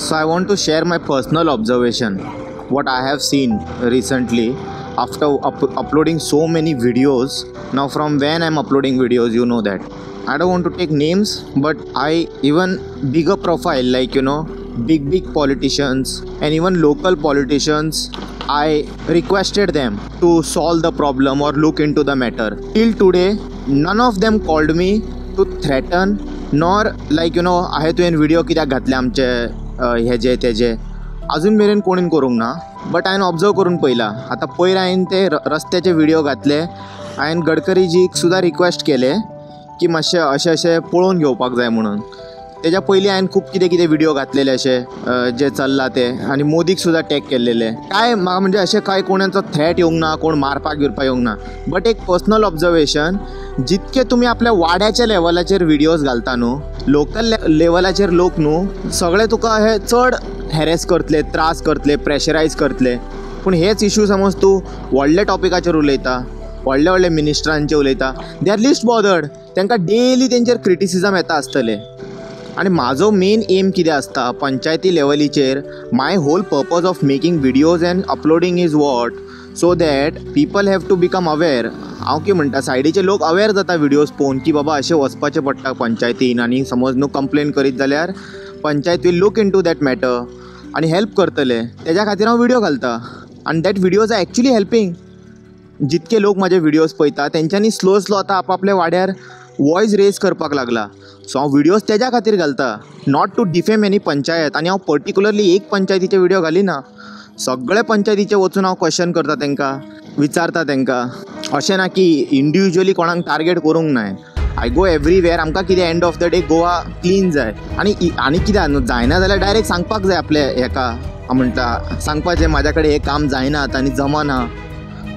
So I want to share my personal observation, what I have seen recently after uploading so many videos. Now from when I'm uploading videos, you know that. I don't want to take names, but I even bigger profile, like big politicians and even local politicians, I requested them to solve the problem or look into the matter. Till today, none of them called me to threaten, nor like आहे तुवें video कित्याक घातले आमचे हेजे तेजे अजून मेरेन कोणीन करूंक ना. बट हांवें ऑब्जर्व करून पळयलां. आतां पयर हांवें ते रस्त्याचे व्हिडिओ घातले. हांवें गडकरीजीक सुद्दां रिक्वेस्ट केले की मातशें अशें पळोवन घेवपाक जाय म्हणून. तेज्या पयलीं हांवें खूब कितें व्हिडिओ घातलेले अशे जे चल्ला ते, आनी मोदीक सुद्दां टॅग केल्लेले. काय म्हाका म्हणजे अशें कांय कोणाचो थ्रेट येवंक ना, कोण मारपाक बिरपाक येवंक ना. बट एक पर्सनल ऑब्जर्वेशन, जितके तुमी आपल्या वाड्याच्या लेवलाचेर व्हिडिओज घालता न्हू, लोकल लेवलाचेर लोक न्हू सगळे तुका हे चड हॅरेस करतले, त्रास करतले, प्रेशरायज करतले. पूण हेच इश्यू समज तूं व्हडल्या टॉपिकाचेर उलयता, व्हडले मिनिस्टरांचेर उलयता, दे आर लिस्ट बॉदर्ड. तांकां डेली तेंचेर क्रिटिसिजम येता आसतले. आणि म्हाजो मेन एम कितें आसता पंचायती लेवलीचेर, my whole purpose of making videos and uploading is what, so that people have to become aware. हांव कितें म्हणटा, सायडीचे लोक अवेर जाता व्हिडिओज पळोवन की बाबा अशें वचपाचें पडटा पंचायतीन, आनी समज न्हू कंप्लेन करीत जाल्यार panchayat will look into that matter आनी हेल्प करतले. तेज्या खातीर हांव व्हिडिओ घालता. आनी that videos are actually helping. जितके लोक म्हाजे व्हिडिओज पळयता तेंच्यांनी स्लो आतां आपल्या वाड्यार वॉयस रेज करपाक लागला. सो हांव व्हिडिओज तेज्या खातीर घालता, not to defame any panchayat. आनी हांव पर्टिक्युलरली एक पंचायतीचे व्हिडिओ घालिना, सगळे पंचायतीचे वचून हांव क्वेश्चन करता, तांकां विचारता. तांकां अशें ना की इंडिविज्युअली कोणाक टार्गेट करूंक नाय. I go everywhere. आमकां कितें end of the day Goa clean जाय. आनी कित्याक जायना जाल्यार डायरेक्ट सांगपाक जाय आपल्या हेका, हांव म्हणटा सांगपाचें म्हाज्या कडेन हें काम जायनात आनी जमना.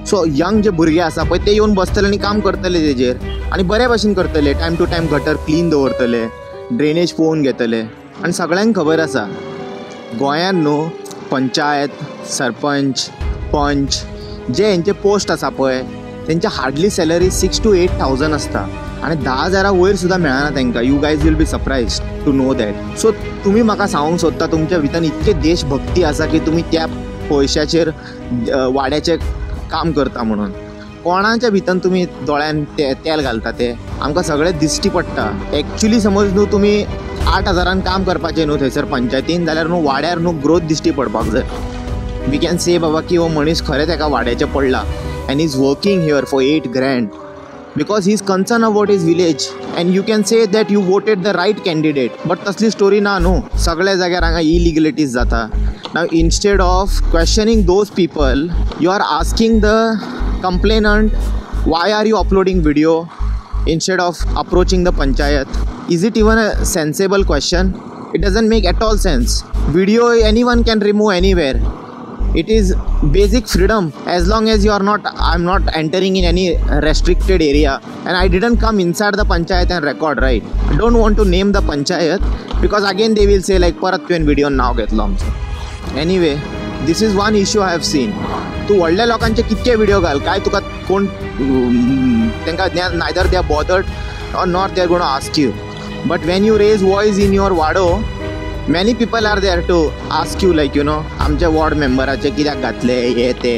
सो यंग जे भुरगे आसा पळय ते येवन बसतले आनी काम करतले तेजेर, आनी बरे भशेन करतले. Time to time gutter clean दवरतले, ड्रेनेज पळोवन घेतले. आनी सगळ्यांक खबर आसा गोंयांत न्हू पंचायत, सरपंच, पंच जे हेंचे पोस्ट आसा पळय तेंचे हार्डली सॅलरी 6 to 8,000 आसता. आनी 10,000 वयर सुद्दां मेळना तांकां. You guys will be surprised to know that. So तुमी म्हाका सांगूंक सोदता तुमच्या भितर इतके देशभक्ती आसा की तुमी त्या पयशाचेर वाड्याचें काम करता म्हणून. कोणाच्या भितर तुमी दोळ्यान तेल घालता ते आमकां सगळें दिश्टी पडटा. एक्चुली समज न्हू तुमी 8,000 काम करपाचें न्हू थंयसर पंचायतीन, जाल्यार न्हू वाड्यार न्हू ग्रोथ दिश्टी पडपाक जाय. वी कॅन से बाबा की हो मनीस खरेंच एका वाड्याचें पडला and is working here for 8 grand because he is concern about his village. And you can say that you voted the right candidate. But तसली स्टोरी ना न्हू. सगळ्या जाग्यार हांगा इलिगलिटीज जाता. नाव instead of questioning those people, you are asking the complainant, why are you uploading video instead of approaching the panchayat? Is it even a sensible question? It doesn't make at all sense. Video anyone can remove anywhere. It is basic freedom as long as you are not, I'm not entering in any restricted area and I didn't come inside the panchayat and record, right? I don't want to name the panchayat because again they will say like parat तुवें video नाव घेतलो आमचो. Anyway, this is one issue I have seen. तूं व्हडल्या लोकांचे कितके video घाल, काय तुका कोण तांकां neither they are bothered or not they are gonna ask you. But when you raise voice in your वाडो, many people are there to ask you like आमच्या वॉर्ड मेंबराचे कित्याक घातले हे ते.